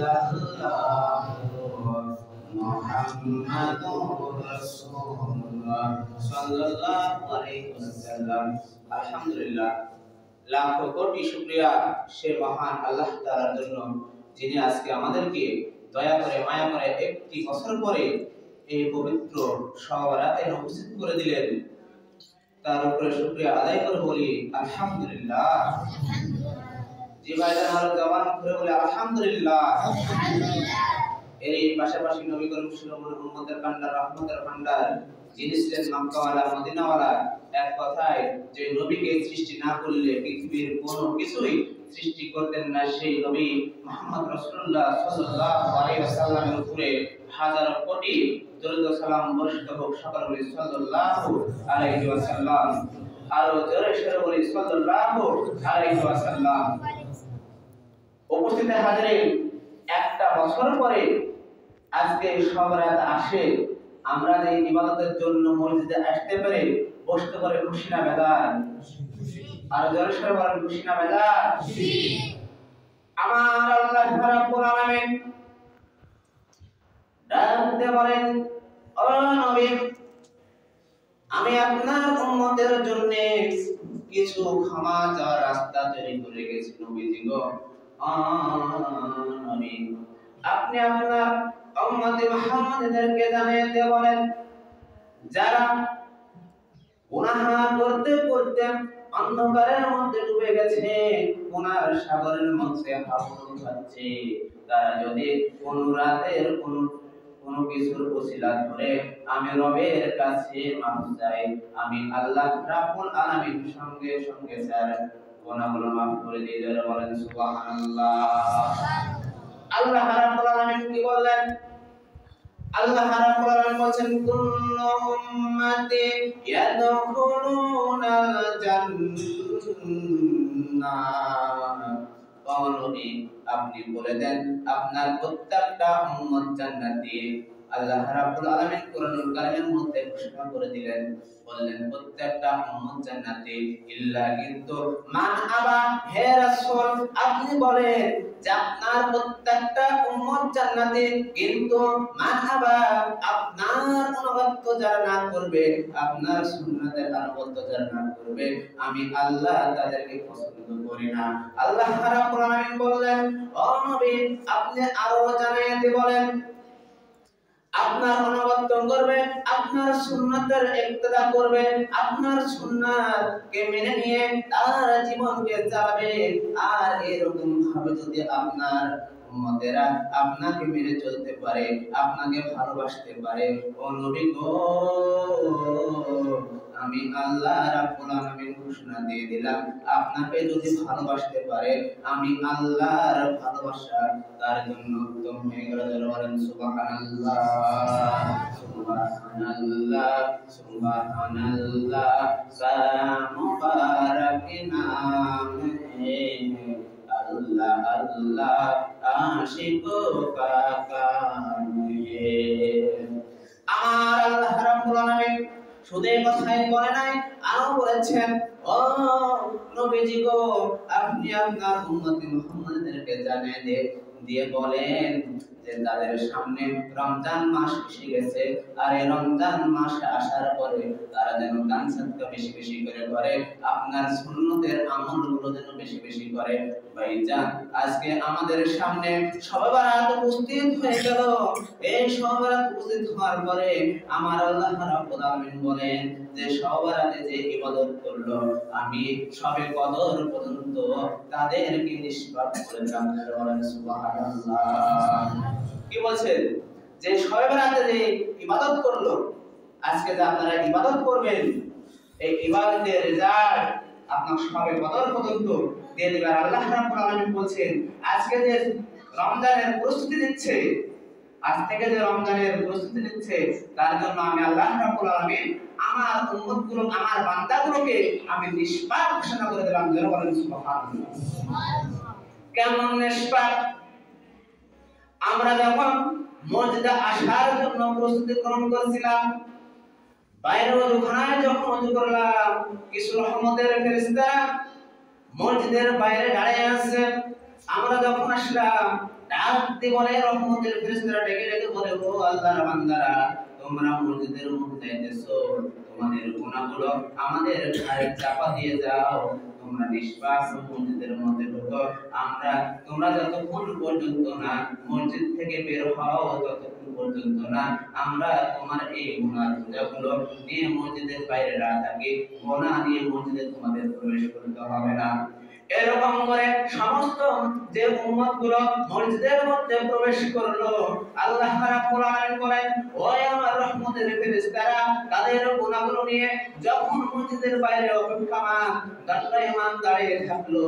ইল্লাল্লাহ মুহাম্মাদুর রাসূলুল্লাহ সাল্লাল্লাহু আলাইহি ওয়াসাল্লাম। আলহামদুলিল্লাহ, লাখ কোটি শুকরিয়া সে মহান আল্লাহ তাআলার জন্য, যিনি আজকে আমাদেরকে দয়া করে মায়া করে একটি বছর পরে এই পবিত্র শব রাতে উপস্থিত করে দিলেন। তার উপরে শুকরিয়া আদায় করে বলি আলহামদুলিল্লাহ। জি ভাইজান, আর জবান খুলে বলি আলহামদুলিল্লাহ। এই পাশাপাশি নবী করিম সাল্লাল্লাহু আলাইহি ওয়াসাল্লামের ভান্ডার, রহমতের ভান্ডার, যিনি ছিলেন মক্কাওয়ালা মদিনাওয়ালা। এক কথায় যে নবীকে সৃষ্টি না করলে পৃথিবীর কোনো কিছুই সৃষ্টি করতেন না, সেই নবী মুহাম্মদ রাসূলুল্লাহ সাল্লাল্লাহু আলাইহি ওয়াসাল্লামের উপরে হাজার কোটি দরুদ ও সালাম বর্ষিত হোক। সকলে বলি সাল্লাল্লাহু আলাইহি ওয়াসাল্লাম। আর জোরে সোরে বলি সাল্লাল্লাহু আলাইহি ওয়াসাল্লাম। উপস্থিত হাজিরিন, একটা বছর পরে আজকে শব রাত আসে। আমরা যে ইবাদতের জন্য মসজিদে আসতে পারে, বসতে পারে, খুশি না বেজার? আর জোরে সোরে বলেন খুশি না বেজার? আমার আল্লাহ রাব্বুল আলামিন ডাকতে বলেন, ও নবী, আমি আপনার উম্মতের জন্য কিছু ক্ষমা চাওয়ার রাস্তা তৈরি করে গেছি নবীজি গো। নবী, আপনি আপনার উম্মতে মুহাম্মাদদেরকে জানাতে বলেন, যারা গুনাহ করতে করতে অন্ধকারের মধ্যে ডুবে গেছে, গুনার সাগরের মধ্যে হাবুডুবু খাচ্ছে, তারা যদি কোন রাতের কোন কিছুর ওসিলা ধরে আমি রবের কাছে মাফ চাই, আমি আল্লাহ রাব্বুল আলামিন সঙ্গে সঙ্গে তার গুনাহগুলো মাফ করে দিয়ে যারা বলেন সুবহানাল্লাহ। আল্লাহ রাব্বুল আলামিন কি বললেন? আল্লাহ রাব্বুল আলামিন বলেন, কুল্লু উম্মতি ইয়াদখুলুনাল জান্নাহ। নবী, আপনি বলে দেন আপনার প্রত্যেকটা উম্মত জান্নাতি। আল্লাহ রাব্বুল আলামিন কোরআনুল কারীমের মধ্যে ঘোষণা করে দিলেন, বললেন প্রত্যেকটা উম্মত জান্নাতি, ইল্লা কিন্তু মান আবা। হে রাসূল, আপনি বলেন যে আপনার প্রত্যেকটা উম্মত জান্নাতি, কিন্তু মান আবা, আপনার অনুগত যারা না করবে, আপনার সুন্নাতের অনুগত যারা না করবে, আমি আল্লাহ তাদেরকে পছন্দ করি না। আল্লাহ রাব্বুল আলামিন বললেন, ও নবী, আপনি আরো জানাতে বলেন, আপনার অনুগত করবে, আপনার সুন্নাতের ইক্তেদা করবে, আপনার সুন্নাতকে মেনে নিয়ে তার জীবনকে চালাবে। আর এরকম ভাবে যদি আপনার উম্মতেরা আপনাকে মেনে চলতে পারে, আপনাকে ভালোবাসতে পারে, ও নবী গো, আমি আল্লাহ রাব্বুল আলামিন ঘোষণা দিয়ে দিলাম, আপনাকে যদি ভালোবাসতে পারে, আমি আল্লাহর ভালোবাসা তার জন্য উত্তম হয়ে গেল। বলেন সুবহানাল্লাহ, সুবহানাল্লাহ, সুবহানাল্লাহ। মুবারক নাম হে আল্লাহ, আল্লাহ আশিকো কা কাম হে। আমার আল্লাহ রাব্বুল আলামিন শুধু এই কথাই বলে নাই, আরো বলেছেন, ও নবীজি গো, আপনি আপনার উম্মতি মুহাম্মাদদেরকে জানিয়ে দিয়ে বলেন যে তাদের সামনে রমজান মাস এসে গেছে, আর এই রমজান মাস আসার পরে তারা যেন দান সদকা বেশি বেশি করে আপনার সুন্নতের আমলগুলো যেন বেশি বেশি করে। ভাইজান, আজকে আমাদের সামনে শবে বরাত উপস্থিত হয়ে গেল। এই শবে বরাত উপস্থিত হওয়ার পরে আমার আল্লাহ রাব্বুল আলামিন বলেন যে শবে বরাতে যে ইবাদত করলো, আমি শবে কদর পর্যন্ত তাদেরকে নিষ্পাপ করে দিলাম। বলেন সুবহানাল্লাহ। কি বলছেন? যে শবে বরাতে যে ইবাদত করলো, আজকে যে আপনারা ইবাদত করবেন, এই ইবাদতের রেজাল্ট আপনার শবে কদর পর্যন্ত দিয়ে দিবেন। আল্লাহ রাব্বুল আলামিন বলছেন, আজকে যে রমজানের প্রস্তুতি নিচ্ছে, আজ থেকে যে রমজানের প্রস্তুতি নিচ্ছে, তার জন্য আমি আল্লাহ রাব্বুল আলামিন আমার উম্মতগুলো, আমার বান্দাগুলোকে আমি নিষ্পাপ ঘোষণা করে দিলাম। যারা বলেন সুবহানাল্লাহ। কেমন নিষ্পাপ? আমরা যখন মসজিদে আসার জন্য প্রস্তুতি গ্রহণ করছিলাম, বাইরে ওযুখানায় যখন ওযু করলাম, কিছু রহমতের ফেরেশতারা মসজিদের বাইরে দাঁড়িয়ে আছে। আমরা যখন আসলাম, ডাক দিয়ে বলে রহমতের ফেরেশতারা ডেকে ডেকে বলে ও আল্লাহর বান্দারা তোমরা মসজিদের মধ্যে যাইতেছো তোমাদের গুনাহগুলো আমাদের ঘাড়ে চাপা দিয়ে যাও তোমরা নিষ্পাপ মসজিদের মধ্যে ঢোকো আমরা তোমরা যতক্ষণ পর্যন্ত না মসজিদ থেকে বের হও ততক্ষণ পর্যন্ত না আমরা তোমার এই গুনাহগুলো নিয়ে মসজিদের বাইরে না থাকি গুনাহ নিয়ে মসজিদে তোমাদের প্রবেশ করতে হবে না এরকম করে সমস্ত যে উম্মতগুলো মসজিদের মধ্যে প্রবেশ করলো আল্লাহ রাব্বুল আলামিন বলেন ও আমার রহমতের ফেরেশতারা তাদের গুনাহগুলো নিয়ে যখন মসজিদের বাইরে অপেক্ষামান দণ্ডায়মান দাঁড়িয়ে থাকলো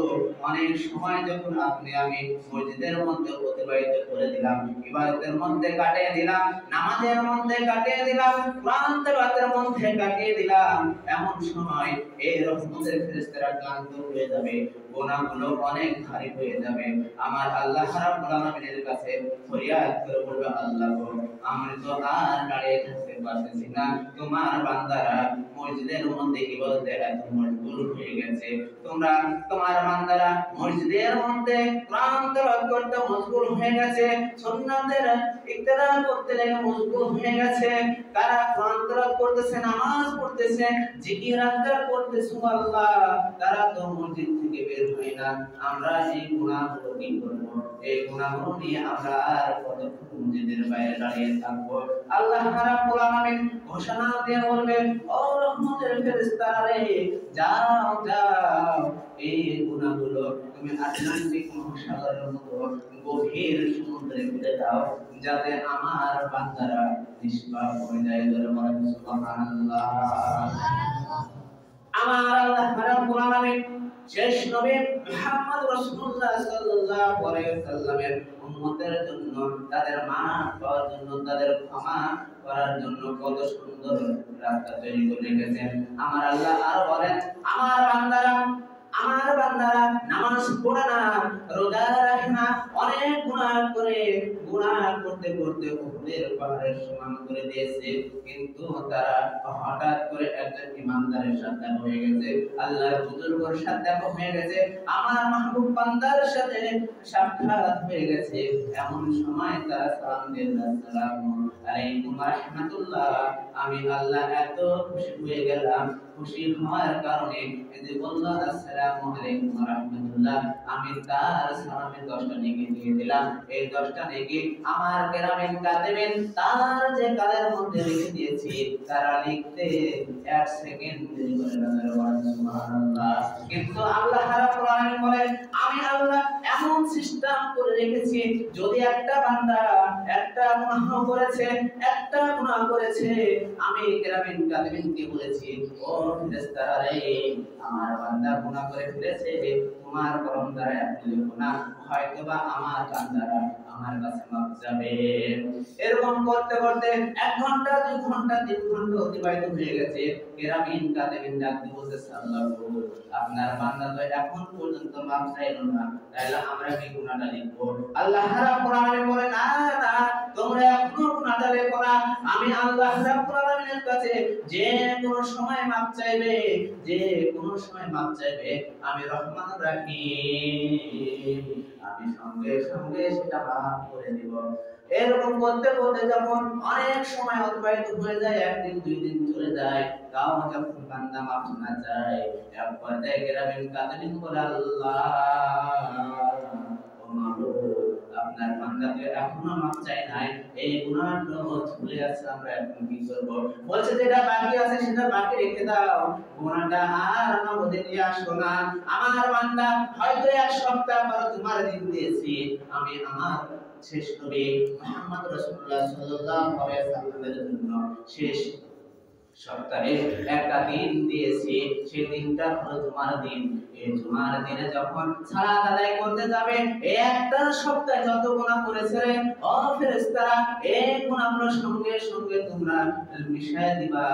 অনেক সময় যখন আপনি আমি মসজিদের মধ্যে অতিবাহিত করে দিলাম ইবাদতের মধ্যে কাটিয়ে দিলাম নামাজের মধ্যে কাটিয়ে দিলাম কোরআন তেলাওয়াতের মধ্যে কাটিয়ে দিলাম এমন সময় এই রহমতের ফেরেশতারা ক্লান্ত হয়ে যাবে গুনাহগুলো অনেক ভারী হয়ে যাবে আমার আল্লাহ রাব্বুল আলামিনের কাছে ফরিয়াদ করে বলবে আল্লাহ গো আমি তো আর দাঁড়িয়ে থাকতে পারতেছি না তোমার বান্দারা মসজিদের মধ্যে ইবাদতে এত মশগুল হয়ে গেছে তোমরা তোমার বান্দারা মসজিদের মধ্যে কোরআন তেলাওয়াত করতে মশগুল হয়ে গেছে সুন্নাতের ইক্তেদা করতে লেগে মশগুল হয়ে গেছে তারা কোরআন তেলাওয়াত করতেছে নামাজ পড়তেছে জিকির আজকার করতেছে সুবহানাল্লাহ তারা তো মসজিদ থেকে বের হয় না আমরা এই গুনাহগুলো কি করব এই গুনাহগুলো নিয়ে আমরা আর কতক্ষণ মসজিদের বাইরে দাঁড়িয়ে থাকবো আল্লাহ রাব্বুল আলামিন ঘোষণা দিয়ে বলবেন ও রহমতের ফেরেশতারা রে যাও যাও এই গুনাহগুলো তুমি আটলান্টিক মহাসাগরের মতো গভীর সমুদ্রে ফেলে দাও যাতে আমার বান্দারা নিষ্পাপ হয়ে যায় বলেন সুবহানাল্লাহ আমার আল্লাহ রাব্বুল আলামিন শেষ নবী মুহাম্মদ রাসূলুল্লাহ সাল্লাল্লাহু আলাইহি ওয়াসাল্লামের উম্মতের জন্য তাদের মাফ পাওয়ার জন্য তাদের ক্ষমা করার জন্য কত সুন্দর রাস্তা তৈরি করে রেখেছেন আমার আল্লাহ আর বলেন আমার বান্দারা নামাজ পড়ে না রোজা রাখে না অনেক গুনাহ করতে করতে উহুদের পাহাড়ের সমান করে দিয়েছে কিন্তু তারা হঠাৎ করে একজন ইমানদারের সাথে হয়ে গেছে আল্লাহর বুজুর্গের সাথে হয়ে গেছে আমার মাহবুব বান্দার সাথে সাক্ষাৎ হয়ে গেছে এমন সময় তারা সালাম দেন আসসালামু আলাইকুম ওয়া রাহমাতুল্লাহ আমি আল্লাহ এত খুশি হয়ে গেলাম খুশি হওয়ার কারণে যে বলল আসসালামু আলাইকুম ওয়া রাহমাতুল্লাহ আমি তার সালামে 10টা নেকি দিয়ে দিলাম এই 10টা নেকি আমার কেরামে কাতেবেন তার যে কালের মধ্যে লিখে দিয়েছি তারা লিখতে 1 সেকেন্ড দেরি করে না সুবহানাল্লাহ কিন্তু আল্লাহ রাব্বুল আলামিন বলেন আমি আল্লাহ এমন সিস্টেম করে রেখেছি যদি একটা বান্দা একটা গুনাহ করেছে আমি কেরামে কাতেবেনকে বলেছি ও ফেরেশতারা রে আমার বান্দা গুনাহ করে ফেলেছে তোমার করম দ্বারা আপনি গুনাহ হয়তোবা আমার বান্দারা আমার কাছে মাফ যাবে এরকম করতে করতে 1 ঘন্টা 2 ঘন্টা 3 ঘন্টা অতিবাহিত হয়ে গেছে কেরামিন কাতেবিন ডাক দিয়ে বলতেছে আল্লাহ আপনার বান্দা তো এখন পর্যন্ত মাফ চাইলো না তাহলে আমরা কি গুনাহটা লিখব আল্লাহ রাব্বুল আলামিন বলেন না না তোমরা এখনো গুনাহটা লেখো না আমি আল্লাহ রাব্বুল আলামিনের কাছে যে কোনো সময় মাফ চাইবে আমি রহমান রাহিম আমি সঙ্গে সঙ্গে সেটা মাফ করে দিব এরকম করতে করতে যখন অনেক সময় অতিবাহিত হয়ে যায় একদিন 2 দিন চলে যায় তাও যখন বান্দা মাফ না চায় এক পর্যায়ে কেরামিন কাতেবিন বলে আল্লাহ ও মাওলা আপনার বান্দাকে এখনো মাফ চাই নাই এই গুনাহটা ঝুলে আছে আমরা এখন কি করব বলছে যেটা বাকি আছে সেটা বাকি রেখে দাও গুনাহটা আর আমার মধ্যে নিয়ে আসো না আমার বান্দা হয়তো 1 সপ্তাহ পর তোমার দিন দিয়েছি আমি আমার শেষ নবী মুহাম্মদ রাসূলুল্লাহ সাল্লাল্লাহু আলাইহি ওয়াসাল্লামের জন্য শেষ সপ্তাহে একটা দিন দিয়েছি সেই দিনটা হলো জুমার দিন এই জুমার দিনে যখন সালাত আদায় করতে যাবে এই একটা সপ্তাহে যত গুনাহ করেছে ও ফেরেশতারা এই গুনাহগুলো সঙ্গে সঙ্গে তোমরা মিশায় দিবা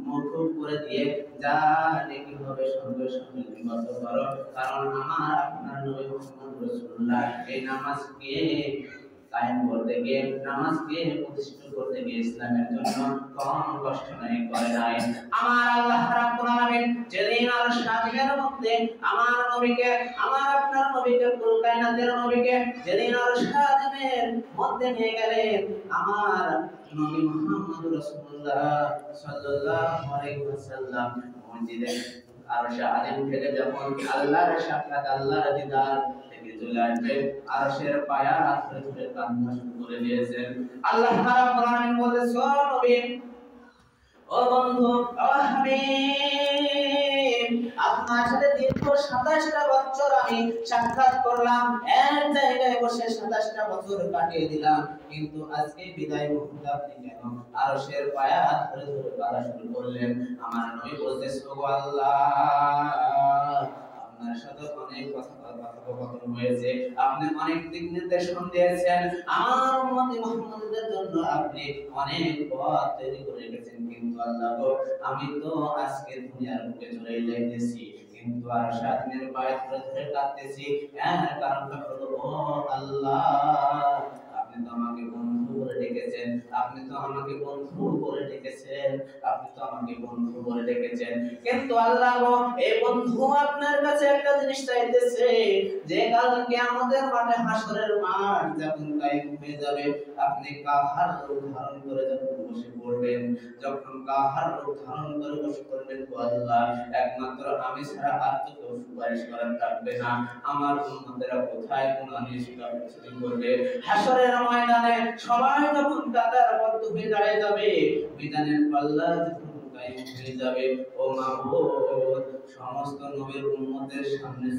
মওকুফ করে দিয়ে যা নেকি হবে সঙ্গে সঙ্গে লিপিবদ্ধ করো কারণ আমার আপনার নবী মুহাম্মদ রাসূলুল্লাহ এই নামাজকে কায়েম করতে গিয়ে, নামাজকে প্রতিষ্ঠিত করতে গিয়ে ইসলামের জন্য কম কষ্ট নাই করে নাই। আমার আল্লাহ রাব্বুল আলামিন যেদিন আরশ আজিমের মধ্যে আমার নবীকে, আমার আপনার নবীকে, কুল কায়নাতের নবীকে যেদিন আরশ আজিমের মধ্যে নিয়ে গেলেন, আমার নবী মুহাম্মদ রাসূলুল্লাহ সাল্লাল্লাহু আলাইহি ওয়াসাল্লাম মসজিদে আরশ আজিম থেকে যখন আল্লাহর সাক্ষাৎ, আল্লাহর দিদার থেকে চলে আসবে, আরশের পায়া ধরে কান্না শুরু করে দিয়েছেন। আল্লাহ রাব্বুল আলামিন বলেছেন, ও নবী, ও বন্ধু, ও হাবিব, আপনার সাথে দীর্ঘ 27টা বছর আমি সাক্ষাৎ করলাম, এক জায়গায় বসে 27টা বছর কাটিয়ে দিলাম, কিন্তু আজকে বিদায় মুহূর্তে আপনি কেন আরশের পায়া ধরে ধরে কাঁদা শুরু করলেন? আমার নবী বলতেছে, ও আল্লাহ, আপনার সাথে অনেক কথোপকথন হয়েছে, আপনি অনেক দিক নির্দেশন দিয়েছেন, আমার উম্মত মুহাম্মদের জন্য আপনি অনেক পথ তৈরি করে রেখেছেন, কিন্তু আল্লাহ গো, আমি তো আজকে দুনিয়ার বুকে চলে যাইতেছি, কিন্তু আর সাতনের পায়ে ধরে ধরে কাঁদতেছি। এর কারণটা হলো, ও আল্লাহ, আপনি তো আমাকে বন্ধু বলে ডেকেছেন, আপনি তো আমাকে বন্ধু বলে ডেকেছেন, আপনি তো আমাকে বন্ধু বলে ডেকেছেন, কিন্তু আল্লাহ গো, এই বন্ধু আপনার কাছে একটা জিনিস চাইতেছে, যে কাল কিয়ামতের মাঠে, হাসরের মাঠ যখন কায়েম হয়ে যাবে, আপনি কাহার রূপ ধারণ করে যখন বসে পড়বেন, যখন কাহার রূপ ধারণ করে বসে পড়বেন, ও আল্লাহ, একমাত্র আমি ছাড়া আর তো কেউ সুপারিশ করার থাকবে না, আমার উম্মতেরা কোথায় কোন নিষ্কাম করবে? হাসরের ময়দানে সবাই যখন কাতারবদ্ধ হয়ে দাঁড়িয়ে যাবে, বিধানের পাল্লা যখন কায়েম হয়ে যাবে, ও মাহবুব, সমস্ত নবীর উম্মতের সামনে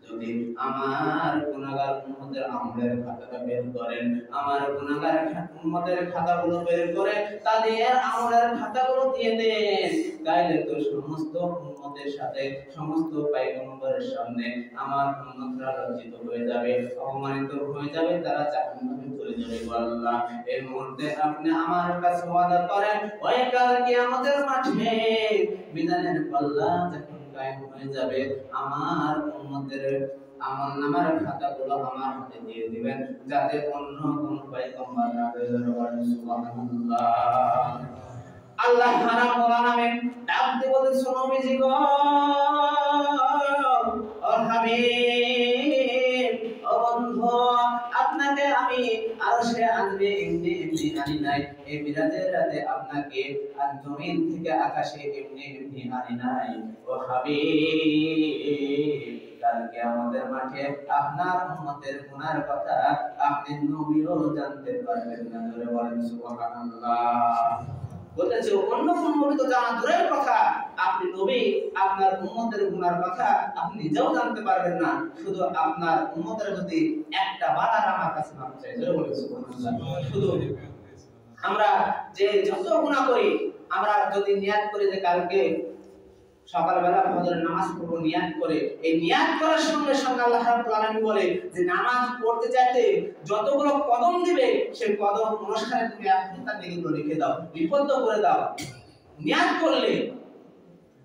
যদি আমার গুনাহগার উম্মতের আমলের খাতাটা বের করেন, আমার গুনাহগার উম্মতের খাতাগুলো বের করে তাদের আমলের খাতাগুলো দিয়ে দেন, তাইলে তো সমস্ত উম্মতের সাথে, সমস্ত পয়গম্বরের সামনে আমার উম্মতরা লজ্জিত হয়ে যাবে, অপমানিত হয়ে যাবে, তারা জাহান্নামে চলে যাবে। গো আল্লাহ, এই মুহূর্তে আপনি আমার কাছে ওয়াদা করেন, ওই কাল কিয়ামতের মাঠে বিধানের পাল্লা যখন কায়েম হয়ে যাবে, আমার উম্মতের আমলনামার খাতাগুলো আমার হাতে দিয়ে দিবেন, যাতে অন্য কোন পয়গম্বর না পেয়ে যায়। সুবহানাল্লাহ। আল্লাহ রাব্বুল আলামিন ডাক দিয়ে বলেছেন, নবীজি গো, ও হাবিব, ও বন্ধু, আপনাকে আমি আরশে আনবে এমনি এমনি আনি নাই, এই মিরাজের রাতে আপনাকে আর জমিন থেকে আকাশে এমনি এমনি আনি নাই। ও হাবিব, কালকে আমাদের মাঠে আপনার উম্মতের গুনার কথা আপনি নবীও জানতে পারবেন না। জোরে বলেন সুবহানাল্লাহ। বলতেছে, অন্য কোন নবী তো জানা দূরের কথা, আপনি নবী আপনার উম্মতের গুনার কথা আপনি নিজেও জানতে পারবেন না, শুধু আপনার উম্মতের যদি একটা বার আমার কাছে মাপ চাই। জোরে বলেন সুবহানাল্লাহ। শুধু আমরা যে যত গুনাহ করি, আমরা যদি নিয়াত করি যে কালকে সকালবেলা ফজরের নামাজ পড়ব, নিয়াত করে, এই নিয়াত করার সঙ্গে সঙ্গে আল্লাহ রাব্বুল আলামিন বলে যে নামাজ পড়তে চাইতে যতগুলো কদম দিবে, সেই কদম অনুসারে তুমি আপনি তার নেকিগুলো লিখে দাও, লিপিবদ্ধ করে দাও। নিয়াত করলে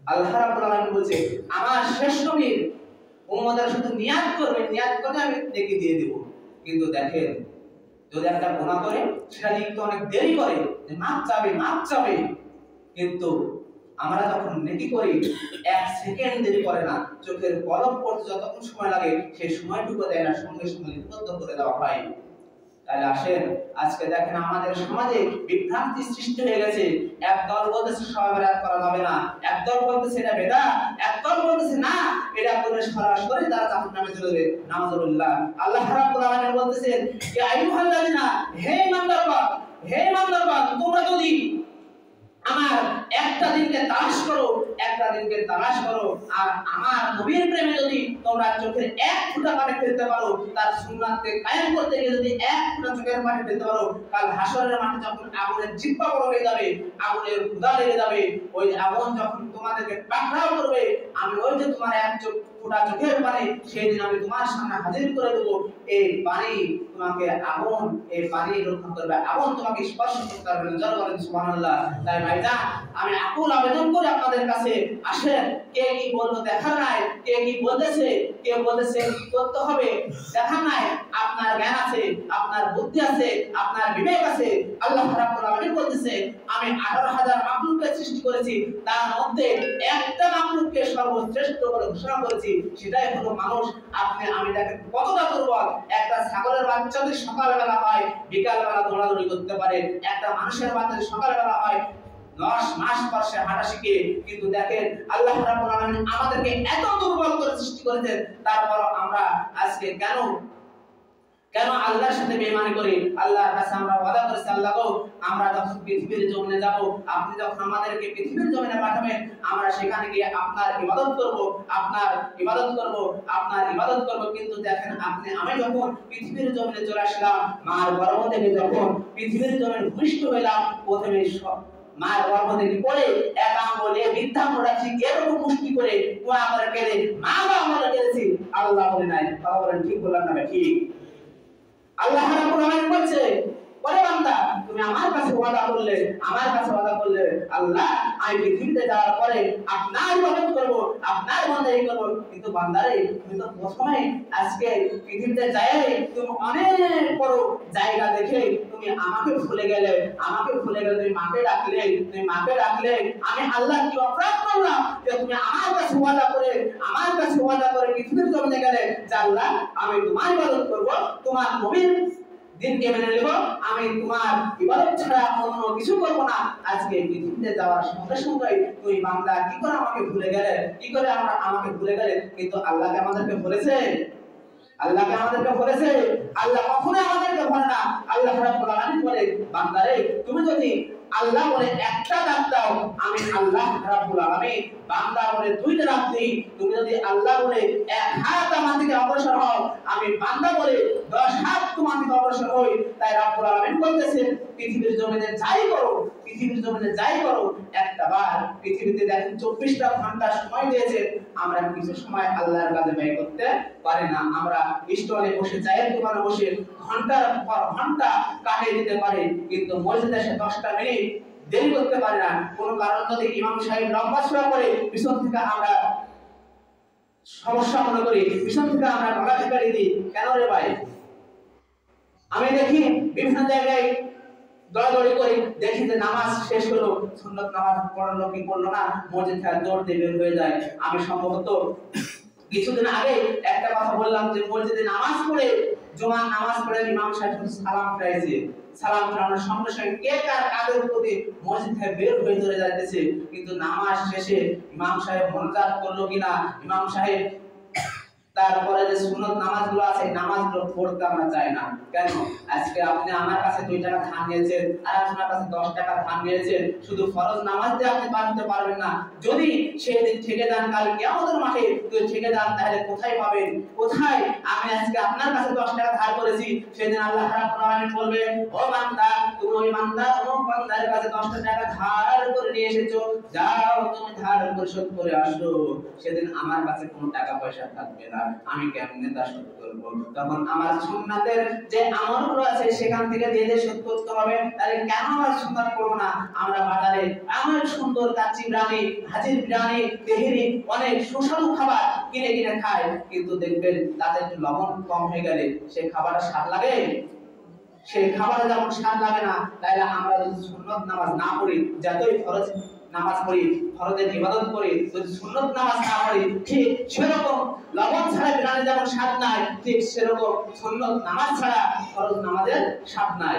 আল্লাহ রাব্বুল আলামিন বলছে, আমার শেষ নবীর উম্মতরা শুধু নিয়াত করবে, নিয়াত করে আমি নেকি দিয়ে দেব। কিন্তু দেখেন, যদি একটা গুনাহ করে সেটা লিখতে অনেক দেরি করে, যে মাপ চাবে মাপ চাবে, কিন্তু আমরা যখন নেকি করি 1 সেকেন্ড দেরি করে না, চোখের পলক পড়তে যতক্ষণ সময় লাগে সেই সময়টুকু দেয় না, সঙ্গে সঙ্গে লিপিবদ্ধ করে দেওয়া হয়। তাহলে আসেন, আজকে দেখেন আমাদের সমাজে বিভ্রান্তি সৃষ্টি হয়ে গেছে। একদল বলতেছে সওয়াব রাত করা যাবে না, একদল বলতেছে এটা বেদাত, একদল বলতেছে না এটা করলে সরাসরি তারা জাহান্নামে চলে যাবে। নাউজুবিল্লাহ। আল্লাহ রাব্বুল আলামিন বলতেছেন, ইয়া আইয়ুহাল্লাযিনা, হে ইমানদারগণ, হে ইমানদারগণ, তোমরা যদি আমার একটা দিনকে তালাশ করো, একটা দিনকে তালাশ করো, আর আমার নবীর প্রেমে যদি তোমরা চোখের এক ফোঁটা পানি ফেলতে পারো, তার সুন্নাতকে কায়েম করতে গিয়ে যদি এক ফোঁটা চোখের পানি ফেলতে পারো, কাল হাসরের মাঠে যখন আগুনের জিহ্বা বড় হয়ে যাবে, আগুনের ক্ষুধা লেগে যাবে, ওই আগুন যখন তোমাদেরকে পাকড়াও করবে, আমি ওই যে তোমার এক ফোঁটা চোখের পানি সেই দিন আমি তোমার সামনে হাজির করে দেব। এই পানি তোমাকে আগুন, এই পানি রক্ষা করবে, আগুন তোমাকে স্পর্শ করতে পারবে না। জোরে বলেন সুবহানাল্লাহ। তাই ভাইজান, আমি আকুল আবেদন করি আপনাদের কাছে, আসেন, কে কি বলবো দেখার নাই, কে কি বলতেছে, কে বলতেছে কি করতে হবে দেখার নাই, আপনার জ্ঞান আছে, আপনার বুদ্ধি আছে, আপনার বিবেক আছে। আল্লাহ রাব্বুল আলামিন বলতেছে আমি 18,000 মাখলুককে সৃষ্টি করেছি, তার মধ্যে একটা মাখলুককে সর্বশ্রেষ্ঠ বলে ঘোষণা করেছি, সেটাই হলো মানুষ। আমি দেখেন কতটা দুর্বল। একটা ছাগলের বাচ্চা যদি সকালবেলা হয় বিকালবেলা দৌড়াদৌড়ি করতে পারে, একটা মানুষের বাচ্চা যদি সকালবেলা হয় 10 মাস পর সে হাঁটা শিখে। কিন্তু দেখেন আল্লাহ রাব্বুল আলামিন আমাদেরকে এত দুর্বল করে সৃষ্টি করেছেন, তারপর আমরা আজকে কেন আল্লাহর সাথে বেঈমানি করি? আল্লাহর কাছে আমরা ওয়াদা করেছি, আল্লাহ গো আমরা যখন পৃথিবীর জমিনে যাব, আপনি যখন আমাদেরকে পৃথিবীর জমিনে পাঠাবেন, আমরা সেখানে গিয়ে আপনার ইবাদত করব, আপনার ইবাদত করব। কিন্তু দেখেন আমি যখন পৃথিবীর জমিনে চলে আসলাম, মার গর্ভ থেকে যখন পৃথিবীর জমিনে ভূমিষ্ঠ হইলাম, প্রথমে মার গর্ভ থেকে পড়ে এক আঙ্গুলে বৃদ্ধাঙ্গ রাখছি, এরকম মুষ্টি করে কুয়া করে কেঁদে মা আমরা কেঁদেছি। আল্লাহ বলে নাই, বাবা বলেন ঠিক বললাম না? ঠিক। আল্লাহ রাব্বুল আলামিন বলছে ওরে বান্দা তুমি আমার কাছে ওয়াদা করলে আল্লাহ আমি পৃথিবীতে যাওয়ার পরে আপনার ইবাদত করব, আপনার বন্দেগী করব। কিন্তু বান্দারে তুমি তো প্রথমে আজকে পৃথিবীতে যাই তুমি অনেক বড় জায়গা দেখে তুমি আমাকে ভুলে গেলে তুমি মাকে ডাকলে আমি আল্লাহ কি অপরাধ করলাম যে তুমি আমার কাছে ওয়াদা করে পৃথিবীর জমিনে গেলে যে আল্লাহ আমি তোমার ইবাদত করব, তোমার নবীর দিনকে মেনে নেব, আমি তোমার ইবাদত ছাড়া অন্য কিছু করব না। আজকে পৃথিবীতে যাওয়ার সঙ্গে সঙ্গে তুই বান্দা কি করে আমাকে ভুলে গেলে? কিন্তু আল্লাহকে আমাদেরকে বলেছে, আল্লাহ কখনো আমাদেরকে বলে না। আল্লাহ রাব্বুল আলামিন বলে বান্দারে তুমি যদি আল্লাহ বলে একটা ডাক দাও, আমি আল্লাহ রাব্বুল আলামিন বান্দা বলে দুইটা ডাক দিই। তুমি যদি আল্লাহ বলে এক হাত আমার দিকে অগ্রসর হও, আমি বান্দা বলে 10 হাত তোমার দিকে অগ্রসর হই। তাই রাব্বুল আলামিন বলতেছেন পৃথিবীর জমিনে যাই করো একটা বার পৃথিবীতে দেখেন 24টা ঘন্টা সময় দিয়েছে, আমরা কিছু সময় আল্লাহর কাজে ব্যয় করতে পারি না। আমরা স্টলে বসে চায়ের দোকানে বসে ঘন্টার পর ঘন্টা কাটিয়ে দিতে পারি, কিন্তু মসজিদে এসে 10টা মিনিট দেরি করতে পারি না। কোন কারণ যদি ইমাম সাহেব লম্বা সূরা করে পিছন থেকে আমরা সমস্যা মনে করি, পিছন থেকে আমরা গলা ঠেকারি দিই, কেন রে ভাই? আমি দেখি বিভিন্ন জায়গায় দৌড়াদৌড়ি করি, দেখি যে নামাজ শেষ হলো, সুন্নত নামাজ পড়লো কি পড়লো না, মসজিদ থেকে দৌড় দিয়ে বের হয়ে যায়। আমি সম্ভবত কিছুদিন আগে একটা কথা বললাম যে মসজিদে নামাজ পড়ে জুমার নামাজ পড়ে ইমাম সাহেব সালাম ফিরাইছে, সালাম ফেরানোর সঙ্গে সঙ্গে কে কার কাদের প্রতি মসজিদ থেকে বের হয়ে চলে যাইতেছে। কিন্তু নামাজ শেষে ইমাম সাহেব মোনাজাত করলো কিনা, ইমাম সাহেব তারপরে যে সুন্নত নামাজগুলো আছে নামাজগুলো পড়তে আমরা চাই না। কেন? আজকে আপনি আমার কাছে 2 টাকা ধার নিয়েছেন আর আপনার কাছে 10 টাকা ধার নিয়েছেন, শুধু ফরজ নামাজ দিয়ে আপনি বাঁধতে পারবেন না। যদি সেদিন থেকে যান কাল কিয়ামতের মাঠে তুই থেকে যান, তাহলে কোথায় পাবেন? কোথায়? আমি আজকে আপনার কাছে 10 টাকা ধার করেছি, সেদিন আল্লাহ রাব্বুল আলামিন বলবে ও বান্দা তুমি ওই বান্দার কাছে 10 টাকা ধার করে নিয়ে এসেছো, যাও তুমি ধার পরিশোধ করে আসো। সেদিন আমার কাছে কোনো টাকা পয়সা থাকবে না, আমি কেমনে তা শোধ করব? তখন আমার সুন্নাতের যে আমলগুলো আছে সেখান থেকে দিয়ে শোধ করতে হবে। তাহলে কেন আমরা সুন্নাত করব না? আমরা বাজারে এমন সুন্দর কাচ্চি বিরিয়ানি, হাজির বিরিয়ানি, তেহেরি অনেক সুস্বাদু খাবার কিনে খাই, কিন্তু দেখবেন তাতে একটু লবণ কম হয়ে গেলে সেই খাবারের স্বাদ লাগে? সেই খাবারে যেমন স্বাদ লাগে না, তাইলে আমরা যদি সুন্নত নামাজ না পড়ি, যতই ফরজ নামাজ পড়ি, ফরজের ইবাদত করি, যদি সুন্নত নামাজ না পড়ি, ঠিক সেরকম লবণ ছাড়া বিরিয়ানি যেমন স্বাদ নাই, ঠিক সেরকম সুন্নত নামাজ ছাড়া ফরজ নামাজের স্বাদ নাই।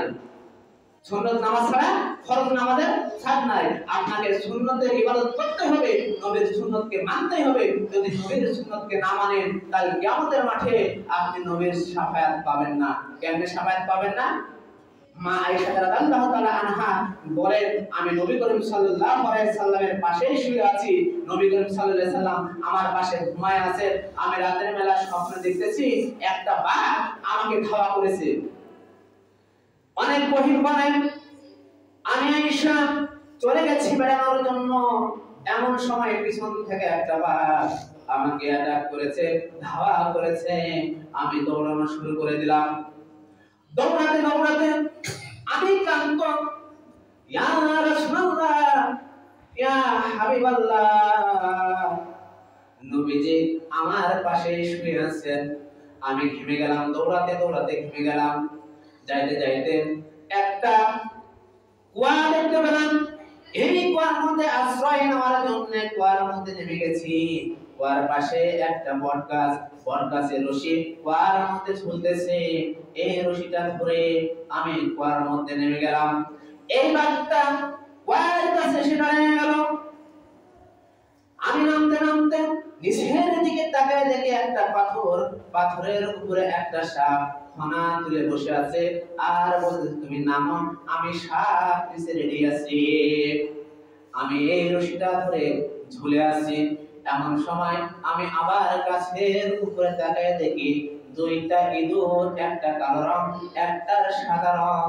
সুন্নত নামাজ ছাড়া ফরজ নামাজের স্বাদ নাই। আপনাকে সুন্নতের ইবাদত করতে হবে, নবীর সুন্নতকে মানতে হবে। যদি নবীর সুন্নতকে না মানেন, তাহলে কিয়ামতের মাঠে আপনি নবীর শাফায়াত পাবেন না। কেমনে শাফায়াত পাবেন না? মা আয়েশা রাদিয়াল্লাহু তাআলা আনহা বলেন আমি নবী করিম সাল্লাল্লাহু আলাইহি সাল্লামের পাশেই শুয়ে আছি, নবী করিম সাল্লাল্লাহু আলাইহি সাল্লাম আমার পাশে ঘুমায় আছেন। আমি রাতের বেলা স্বপ্ন দেখতেছি একটা বাঘ আমাকে ধাওয়া করেছে। অনেক গভীর বনে আমি আয়েশা চলে গেছি বেড়ানোর জন্য, এমন সময় পিছন থেকে একটা বাঘ আমাকে অ্যাটাক করেছে, ধাওয়া করেছে। আমি দৌড়ানো শুরু করে দিলাম। দৌড়াতে আমি ক্লান্ত। ইয়া রাসূলুল্লাহ, ইয়া হাবিবাল্লাহ, নবীজি আমার পাশে শুয়ে আছেন। আমি ঘেমে গেলাম, দৌড়াতে দৌড়াতে ঘেমে গেলাম। যাইতে যাইতে একটা কুয়া দেখতে পেলাম। এই কুয়ার মধ্যে আশ্রয় নেওয়ার জন্য কুয়ার মধ্যে নেমে গেছি। কুয়ার পাশে একটা বটগাছ, বটগাছের রশি কুয়ার মধ্যে ঝুলতেছে। এই রশিটা ধরে আমি কুয়ার মধ্যে নেমে গেলাম। এই বাঘটা কুয়ার কাছে এসে দাঁড়িয়ে গেল। আমি নামতে নামতে নিচের দিকে তাকায় দেখি একটা পাথর, পাথরের উপরে একটা সাপ ফনা তুলে বসে আছে আর বলছে, তুমি নামো, আমি সাপ নিচে রেডি আছি। আমি এই রশিটা ধরে ঝুলে আছি। এমন সময় আমি আবার গাছের উপরে তাকায় দেখি দুইটা ইঁদুর, একটা কালো রং একটা সাদা রং।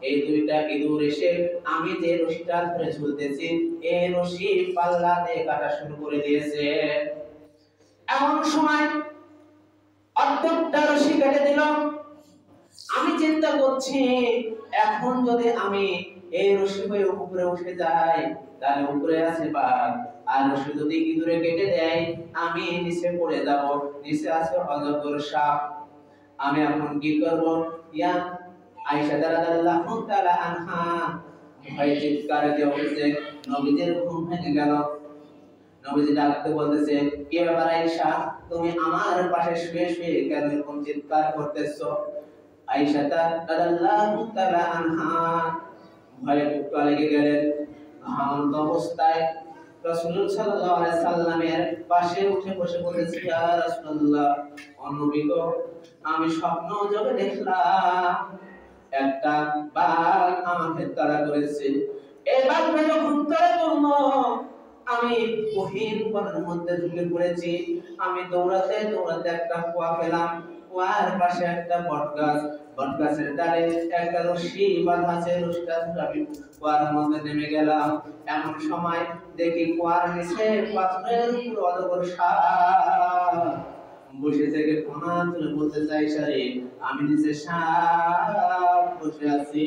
এই দুইটা ইঁদুর এসে আমি যে রশিটা ধরে ঝুলতেছি এই রশি পাল্লা দিয়ে কাটা শুরু করে দিয়েছে। এমন সময় অর্ধেকটা রশি কেটে দিল। আমি চিন্তা করছি, এখন যদি আমি এই রশি হয়ে উপরে উঠে যাই তাহলে উপরে আছে বাঘ, আর রশি যদি ইঁদুরে কেটে দেয় আমি নিচে পড়ে যাব, নিচে আছে অজগর সাপ। আমি এখন কি করব? ইয়া আয়েশা রাদিয়াল্লাহু তাআলা আনহা ভয়ে চিৎকার দিয়ে উঠেছে। নবীজির ঘুম ভেঙে গেল। নবীজি ডাকতে বলতেছে, কি ব্যাপার আয়েশা, তুমি আমার পাশে শুয়ে শুয়ে কেন এরকম চিৎকার করতেছো? আয়েশা রাদিয়াল্লাহু তাআলা আনহা ভয়ে বুকে লেগে গেলেন। ঘামন্ত অবস্থায় রাসূল সাল্লাল্লাহু আলাইহি সাল্লামের পাশে উঠে বসে বলেছে, ইয়া রাসূলুল্লাহ, ও নবী গো, আমি স্বপ্ন জগে দেখলাম একটা বাঘ আমাকে তাড়া করেছে। এই বাঘটা যখন তাড়া করলো আমি গহীন বনের মধ্যে ঢুকে পড়েছি। আমি দৌড়াতে দৌড়াতে একটা কুয়া পেলাম। কুয়ার পাশে একটা বটগাছ, বটগাছের ডালে একটা রশি বাঁধা আছে। রশিটা ধরে আমি কুয়ার মধ্যে নেমে গেলাম। এমন সময় দেখি কুয়ার নিচে পাথরের উপর অজগর সাপ বসে থেকে কোনা তুলে বলতে চাই, সারে আমি নিচে সাপ বসে আছি।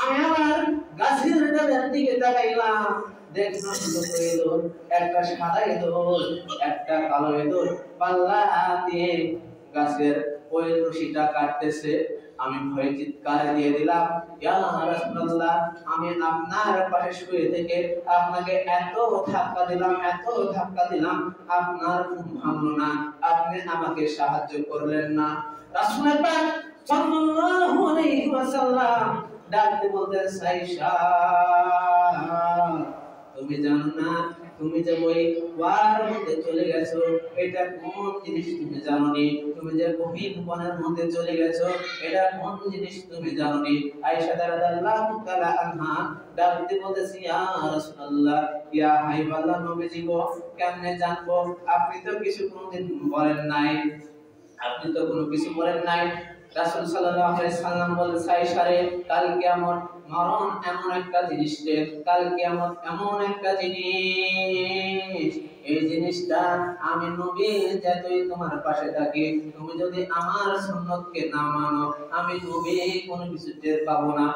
আমি আমার গাছের ডালের দিকে তাকাইলাম, দেখলাম দুটো ইঁদুর, একটা সাদা ইঁদুর একটা কালো ইঁদুর পাল্লা দিয়ে গাছের ওই রশিটা কাটতেছে। আমি ভয়ে চিৎকার দিয়ে দিলাম, ইয়া রাসূলুল্লাহ, আমি আপনার পাশে শুয়ে থেকে আপনাকে এত ধাক্কা দিলাম, এত ধাক্কা দিলাম, আপনার ঘুম ভাঙলো না, আপনি আমাকে সাহায্য করলেন না। রাসূল পাক সাল্লাল্লাহু আলাইহি ওয়াসাল্লাম ডাকতে বলতেন, আয়েশা, তুমি জানো না, তুমি যে ওই কুয়ার মধ্যে চলে গেছো এটা কোন জিনিস তুমি জানোনি? তুমি যে গহীন বনের মধ্যে চলে গেছো এটা কোন জিনিস তুমি জানোনি? আয়েশা রাদিয়াল্লাহু তাআলা আনহা ডাকতে বলতেছি, ইয়া রাসূলুল্লাহ, ইয়া হাবিবাল্লাহ, নবীজি গো, কেমনে জানবো? আপনি তো কিছু কোনদিন বলেন নাই, আপনি তো কোনো কিছু বলেন নাই। রাসূল সাল্লাল্লাহু আলাইহি সাল্লাম বলেছে, আয়েশা রে, কাল কিয়ামত মরণ এমন একটা জিনিস রে, কাল কিয়ামত এমন একটা জিনিস, এই জিনিসটা আমি নবী যতই তোমার পাশে থাকি, তুমি যদি আমার সুন্নতকে না মানো আমি নবী কোনো কিছু টের পাবো না।